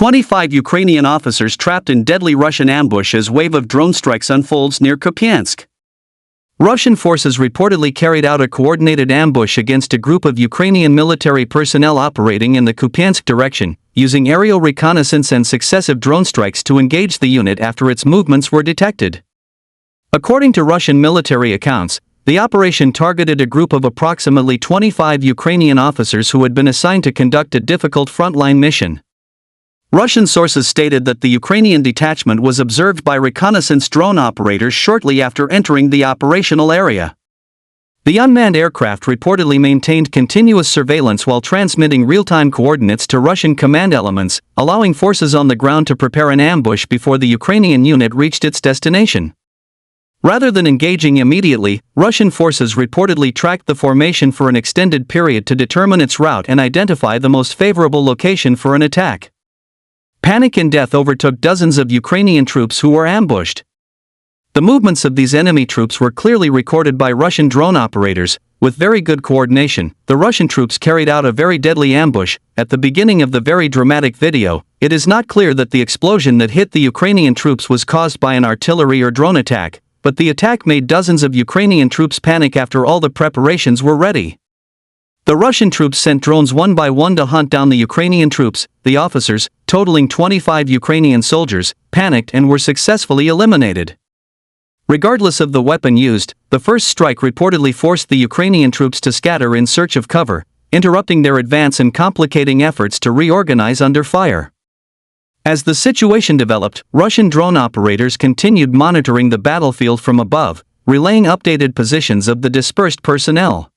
25 Ukrainian officers trapped in deadly Russian ambush as wave of drone strikes unfolds near Kupyansk. Russian forces reportedly carried out a coordinated ambush against a group of Ukrainian military personnel operating in the Kupyansk direction, using aerial reconnaissance and successive drone strikes to engage the unit after its movements were detected. According to Russian military accounts, the operation targeted a group of approximately 25 Ukrainian officers who had been assigned to conduct a difficult frontline mission. Russian sources stated that the Ukrainian detachment was observed by reconnaissance drone operators shortly after entering the operational area. The unmanned aircraft reportedly maintained continuous surveillance while transmitting real-time coordinates to Russian command elements, allowing forces on the ground to prepare an ambush before the Ukrainian unit reached its destination. Rather than engaging immediately, Russian forces reportedly tracked the formation for an extended period to determine its route and identify the most favorable location for an attack. Panic and death overtook dozens of Ukrainian troops who were ambushed. The movements of these enemy troops were clearly recorded by Russian drone operators. With very good coordination, the Russian troops carried out a very deadly ambush. At the beginning of the very dramatic video, it is not clear that the explosion that hit the Ukrainian troops was caused by an artillery or drone attack, but the attack made dozens of Ukrainian troops panic after all the preparations were ready. The Russian troops sent drones one by one to hunt down the Ukrainian troops. The officers, totaling 25 Ukrainian soldiers, panicked and were successfully eliminated. Regardless of the weapon used, the first strike reportedly forced the Ukrainian troops to scatter in search of cover, interrupting their advance and complicating efforts to reorganize under fire. As the situation developed, Russian drone operators continued monitoring the battlefield from above, relaying updated positions of the dispersed personnel.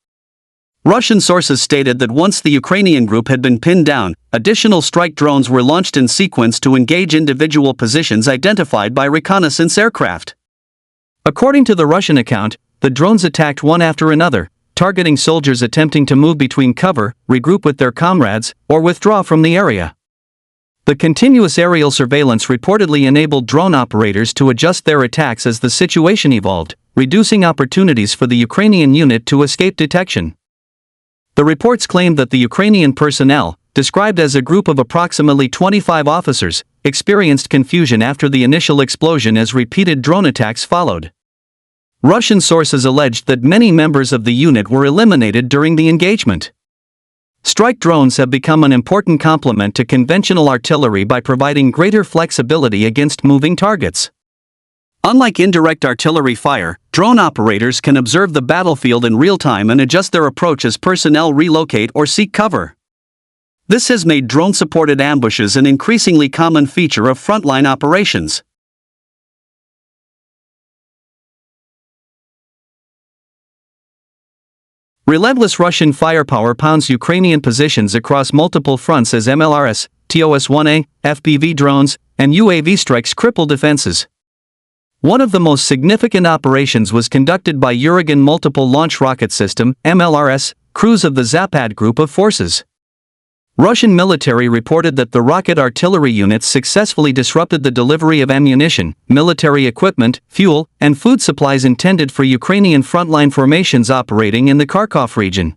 Russian sources stated that once the Ukrainian group had been pinned down, additional strike drones were launched in sequence to engage individual positions identified by reconnaissance aircraft. According to the Russian account, the drones attacked one after another, targeting soldiers attempting to move between cover, regroup with their comrades, or withdraw from the area. The continuous aerial surveillance reportedly enabled drone operators to adjust their attacks as the situation evolved, reducing opportunities for the Ukrainian unit to escape detection. The reports claimed that the Ukrainian personnel, described as a group of approximately 25 officers, experienced confusion after the initial explosion as repeated drone attacks followed. Russian sources alleged that many members of the unit were eliminated during the engagement. Strike drones have become an important complement to conventional artillery by providing greater flexibility against moving targets. Unlike indirect artillery fire, drone operators can observe the battlefield in real time and adjust their approach as personnel relocate or seek cover. This has made drone-supported ambushes an increasingly common feature of frontline operations. Relentless Russian firepower pounds Ukrainian positions across multiple fronts as MLRS, TOS-1A, FPV drones, and UAV strikes cripple defenses. One of the most significant operations was conducted by Uragan Multiple Launch Rocket System, MLRS, crews of the Zapad group of forces. Russian military reported that the rocket artillery units successfully disrupted the delivery of ammunition, military equipment, fuel, and food supplies intended for Ukrainian frontline formations operating in the Kharkov region.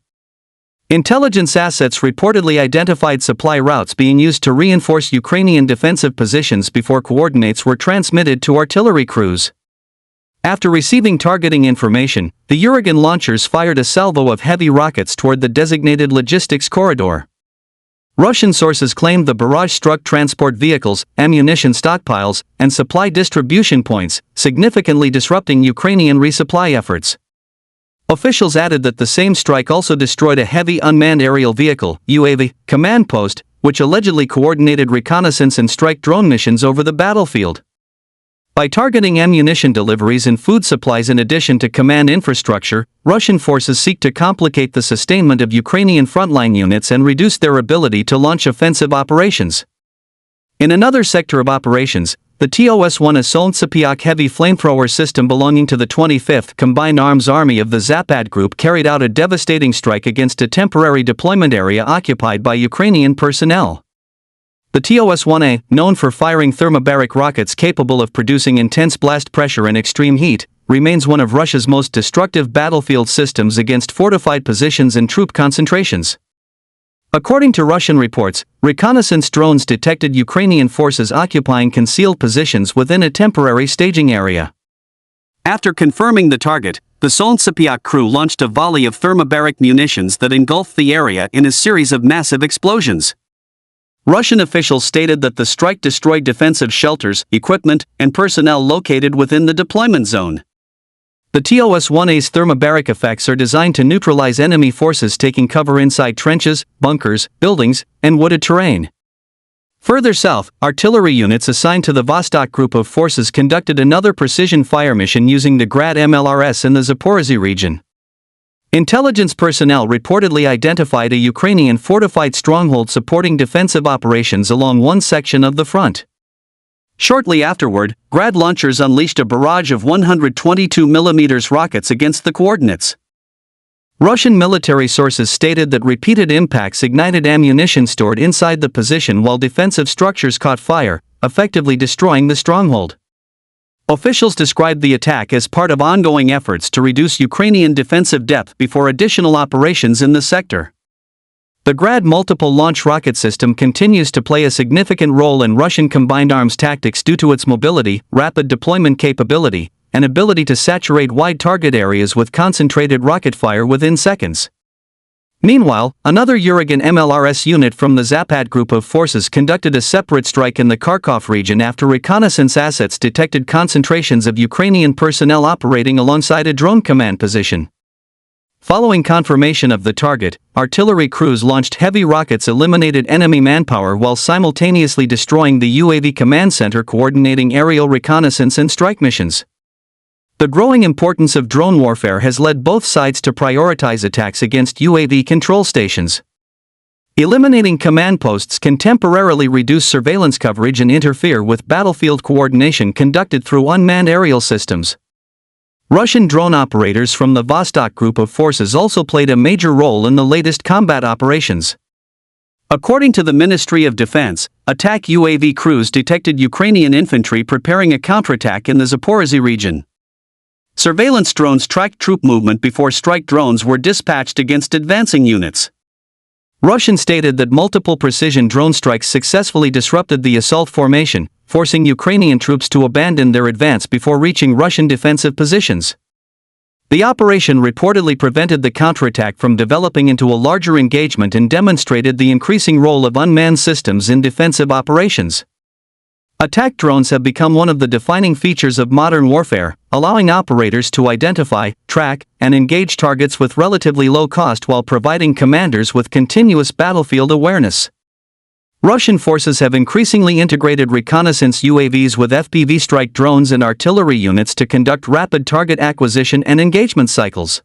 Intelligence assets reportedly identified supply routes being used to reinforce Ukrainian defensive positions before coordinates were transmitted to artillery crews. After receiving targeting information, the Uragan launchers fired a salvo of heavy rockets toward the designated logistics corridor. Russian sources claimed the barrage struck transport vehicles, ammunition stockpiles, and supply distribution points, significantly disrupting Ukrainian resupply efforts. Officials added that the same strike also destroyed a heavy unmanned aerial vehicle, UAV, command post, which allegedly coordinated reconnaissance and strike drone missions over the battlefield. By targeting ammunition deliveries and food supplies in addition to command infrastructure, Russian forces seek to complicate the sustainment of Ukrainian frontline units and reduce their ability to launch offensive operations. In another sector of operations, the TOS-1 Solntsepiok heavy flamethrower system belonging to the 25th Combined Arms Army of the Zapad Group carried out a devastating strike against a temporary deployment area occupied by Ukrainian personnel. The TOS-1A, known for firing thermobaric rockets capable of producing intense blast pressure and extreme heat, remains one of Russia's most destructive battlefield systems against fortified positions and troop concentrations. According to Russian reports, reconnaissance drones detected Ukrainian forces occupying concealed positions within a temporary staging area. After confirming the target, the Solntsepiak crew launched a volley of thermobaric munitions that engulfed the area in a series of massive explosions. Russian officials stated that the strike destroyed defensive shelters, equipment, and personnel located within the deployment zone. The TOS-1A's thermobaric effects are designed to neutralize enemy forces taking cover inside trenches, bunkers, buildings, and wooded terrain. Further south, artillery units assigned to the Vostok group of forces conducted another precision fire mission using the Grad MLRS in the Zaporozhye region. Intelligence personnel reportedly identified a Ukrainian fortified stronghold supporting defensive operations along one section of the front. Shortly afterward, Grad launchers unleashed a barrage of 122mm rockets against the coordinates. Russian military sources stated that repeated impacts ignited ammunition stored inside the position while defensive structures caught fire, effectively destroying the stronghold. Officials described the attack as part of ongoing efforts to reduce Ukrainian defensive depth before additional operations in the sector. The Grad multiple launch rocket system continues to play a significant role in Russian combined arms tactics due to its mobility, rapid deployment capability, and ability to saturate wide target areas with concentrated rocket fire within seconds. Meanwhile, another Uragan MLRS unit from the Zapad group of forces conducted a separate strike in the Kharkov region after reconnaissance assets detected concentrations of Ukrainian personnel operating alongside a drone command position. Following confirmation of the target, artillery crews launched heavy rockets eliminated enemy manpower while simultaneously destroying the UAV command center coordinating aerial reconnaissance and strike missions. The growing importance of drone warfare has led both sides to prioritize attacks against UAV control stations. Eliminating command posts can temporarily reduce surveillance coverage and interfere with battlefield coordination conducted through unmanned aerial systems. Russian drone operators from the Vostok group of forces also played a major role in the latest combat operations. According to the Ministry of Defense, attack UAV crews detected Ukrainian infantry preparing a counterattack in the Zaporozhye region. Surveillance drones tracked troop movement before strike drones were dispatched against advancing units. Russian stated that multiple precision drone strikes successfully disrupted the assault formation, forcing Ukrainian troops to abandon their advance before reaching Russian defensive positions. The operation reportedly prevented the counterattack from developing into a larger engagement and demonstrated the increasing role of unmanned systems in defensive operations. Attack drones have become one of the defining features of modern warfare, allowing operators to identify, track, and engage targets with relatively low cost while providing commanders with continuous battlefield awareness. Russian forces have increasingly integrated reconnaissance UAVs with FPV strike drones and artillery units to conduct rapid target acquisition and engagement cycles.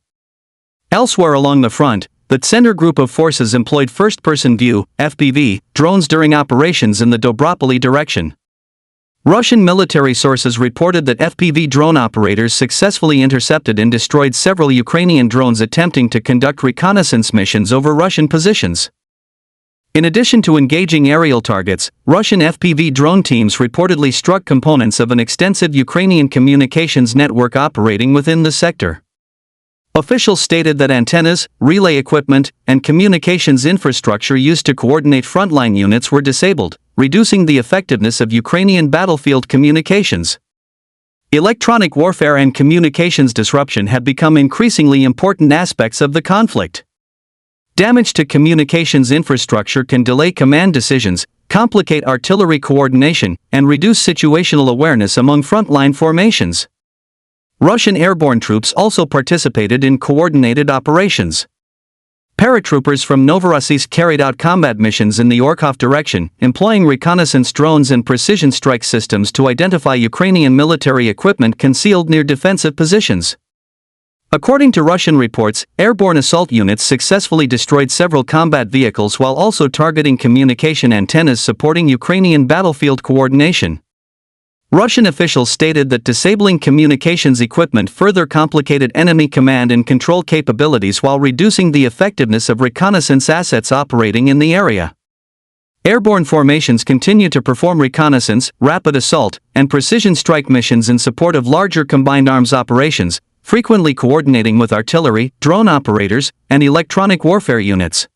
Elsewhere along the front, the Tsenter group of forces employed first-person view, FPV, drones during operations in the Dobropoli direction. Russian military sources reported that FPV drone operators successfully intercepted and destroyed several Ukrainian drones attempting to conduct reconnaissance missions over Russian positions. In addition to engaging aerial targets, Russian FPV drone teams reportedly struck components of an extensive Ukrainian communications network operating within the sector. Officials stated that antennas, relay equipment, and communications infrastructure used to coordinate frontline units were disabled, reducing the effectiveness of Ukrainian battlefield communications. Electronic warfare and communications disruption have become increasingly important aspects of the conflict. Damage to communications infrastructure can delay command decisions, complicate artillery coordination, and reduce situational awareness among frontline formations. Russian airborne troops also participated in coordinated operations. Paratroopers from Novorossiysk carried out combat missions in the Orkhov direction, employing reconnaissance drones and precision strike systems to identify Ukrainian military equipment concealed near defensive positions. According to Russian reports, airborne assault units successfully destroyed several combat vehicles while also targeting communication antennas supporting Ukrainian battlefield coordination. Russian officials stated that disabling communications equipment further complicated enemy command and control capabilities while reducing the effectiveness of reconnaissance assets operating in the area. Airborne formations continue to perform reconnaissance, rapid assault, and precision strike missions in support of larger combined arms operations, frequently coordinating with artillery, drone operators, and electronic warfare units.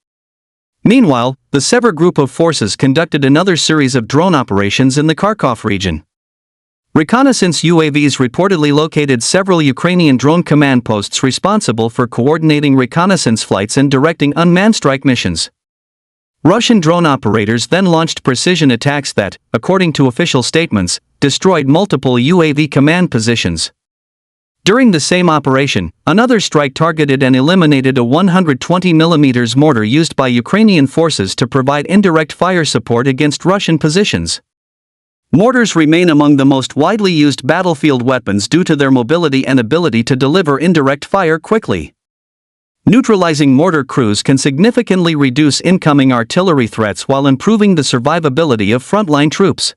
Meanwhile, the Sever group of forces conducted another series of drone operations in the Kharkov region. Reconnaissance UAVs reportedly located several Ukrainian drone command posts responsible for coordinating reconnaissance flights and directing unmanned strike missions. Russian drone operators then launched precision attacks that, according to official statements, destroyed multiple UAV command positions. During the same operation, another strike targeted and eliminated a 120mm mortar used by Ukrainian forces to provide indirect fire support against Russian positions. Mortars remain among the most widely used battlefield weapons due to their mobility and ability to deliver indirect fire quickly. Neutralizing mortar crews can significantly reduce incoming artillery threats while improving the survivability of frontline troops.